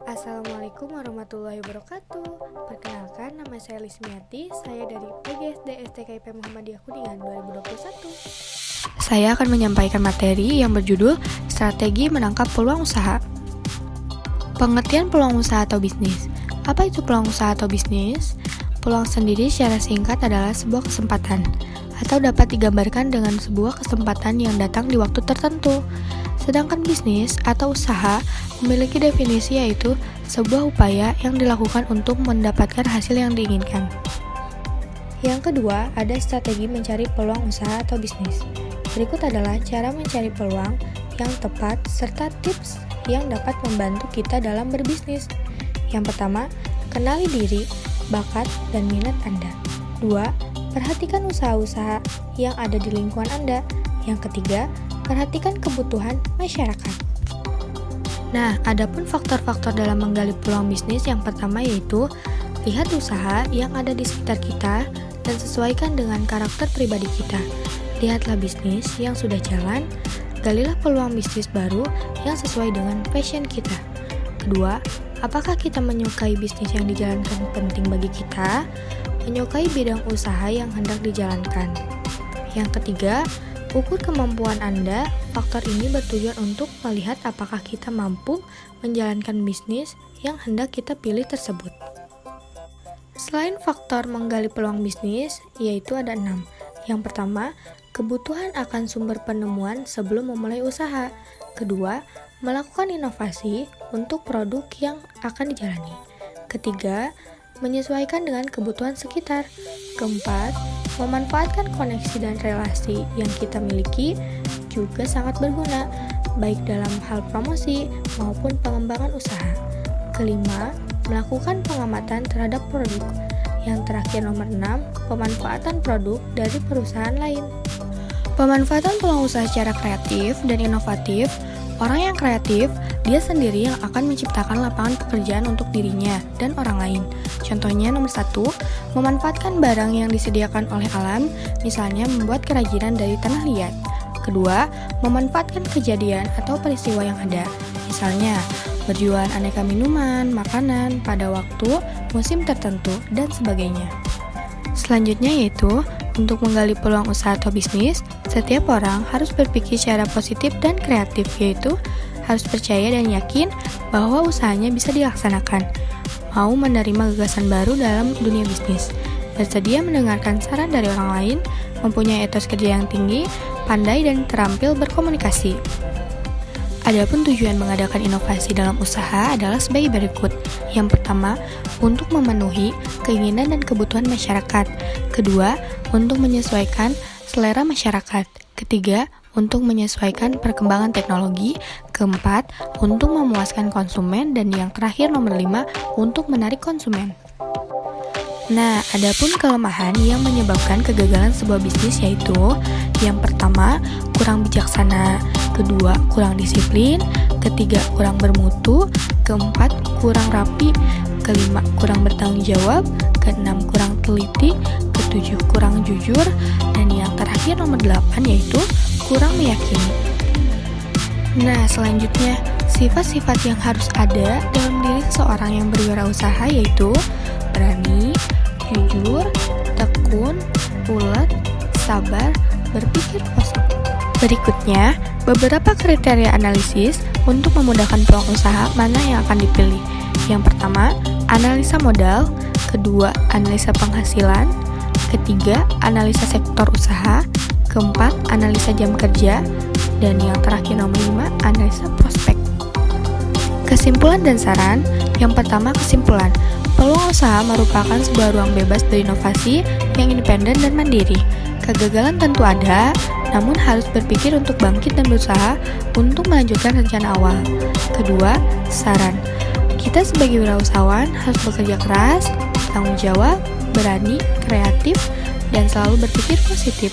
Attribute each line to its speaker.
Speaker 1: Assalamualaikum warahmatullahi wabarakatuh. Perkenalkan, nama saya Lismiati. Saya dari PGSD STKIP Muhammadiyah Kuningan 2021. Saya akan menyampaikan materi yang berjudul Strategi Menangkap Peluang Usaha. Pengertian peluang usaha atau bisnis. Apa itu peluang usaha atau bisnis? Peluang sendiri secara singkat adalah sebuah kesempatan, atau dapat digambarkan dengan sebuah kesempatan yang datang di waktu tertentu. Sedangkan bisnis atau usaha memiliki definisi, yaitu sebuah upaya yang dilakukan untuk mendapatkan hasil yang diinginkan. Yang kedua, ada strategi mencari peluang usaha atau bisnis. Berikut adalah cara mencari peluang yang tepat serta tips yang dapat membantu kita dalam berbisnis. Yang pertama, kenali diri, bakat, dan minat Anda. 2. Perhatikan usaha-usaha yang ada di lingkungan Anda. Yang ketiga, perhatikan kebutuhan masyarakat. Nah, adapun faktor-faktor dalam menggali peluang bisnis yang pertama yaitu lihat usaha yang ada di sekitar kita dan sesuaikan dengan karakter pribadi kita. Lihatlah bisnis yang sudah jalan, galilah peluang bisnis baru yang sesuai dengan passion kita. Kedua, apakah kita menyukai bisnis yang dijalankan penting bagi kita? Menyukai bidang usaha yang hendak dijalankan. Yang ketiga, ukur kemampuan Anda. Faktor ini bertujuan untuk melihat apakah kita mampu menjalankan bisnis yang hendak kita pilih tersebut. Selain faktor menggali peluang bisnis, yaitu ada 6. Yang pertama, kebutuhan akan sumber penemuan sebelum memulai usaha. Kedua, melakukan inovasi untuk produk yang akan dijalani. Ketiga, menyesuaikan dengan kebutuhan sekitar. Keempat, memanfaatkan koneksi dan relasi yang kita miliki juga sangat berguna, baik dalam hal promosi maupun pengembangan usaha. Kelima, melakukan pengamatan terhadap produk. Yang terakhir nomor 6, pemanfaatan produk dari perusahaan lain. Pemanfaatan peluang usaha secara kreatif dan inovatif. Orang yang kreatif, dia sendiri yang akan menciptakan lapangan pekerjaan untuk dirinya dan orang lain. Contohnya nomor 1, memanfaatkan barang yang disediakan oleh alam, misalnya membuat kerajinan dari tanah liat. Kedua, memanfaatkan kejadian atau peristiwa yang ada, misalnya berjualan aneka minuman, makanan pada waktu, musim tertentu, dan sebagainya. Selanjutnya yaitu, untuk menggali peluang usaha atau bisnis, setiap orang harus berpikir secara positif dan kreatif, yaitu harus percaya dan yakin bahwa usahanya bisa dilaksanakan, mau menerima gagasan baru dalam dunia bisnis, bersedia mendengarkan saran dari orang lain, mempunyai etos kerja yang tinggi, pandai dan terampil berkomunikasi. Adapun tujuan mengadakan inovasi dalam usaha adalah sebagai berikut. Yang pertama, untuk memenuhi keinginan dan kebutuhan masyarakat. Kedua, untuk menyesuaikan selera masyarakat. Ketiga, untuk menyesuaikan perkembangan teknologi. Keempat, untuk memuaskan konsumen. Dan yang terakhir nomor 5, untuk menarik konsumen. Nah, adapun kelemahan yang menyebabkan kegagalan sebuah bisnis yaitu yang pertama, kurang bijaksana. Kedua, kurang disiplin. Ketiga, kurang bermutu. Keempat, kurang rapi. Kelima, kurang bertanggung jawab. Keenam, kurang teliti. Ketujuh, kurang jujur. Dan yang terakhir nomor 8 yaitu kurang meyakini. Nah, selanjutnya, sifat-sifat yang harus ada dalam diri seseorang yang berwirausaha yaitu berani, jujur, tekun, ulet, sabar, berpikir positif. Berikutnya, beberapa kriteria analisis untuk memudahkan peluang usaha mana yang akan dipilih. Yang pertama, analisa modal. Kedua, analisa penghasilan. Ketiga, analisa sektor usaha. Keempat, analisa jam kerja. Dan yang terakhir nomor 5, analisa prospek. Kesimpulan dan saran. Yang pertama, kesimpulan. Peluang usaha merupakan sebuah ruang bebas berinovasi yang independen dan mandiri. Kegagalan tentu ada, namun harus berpikir untuk bangkit dan berusaha untuk melanjutkan rencana awal. Kedua, saran. Kita sebagai wirausahawan harus bekerja keras, tanggung jawab, berani, kreatif, dan selalu berpikir positif.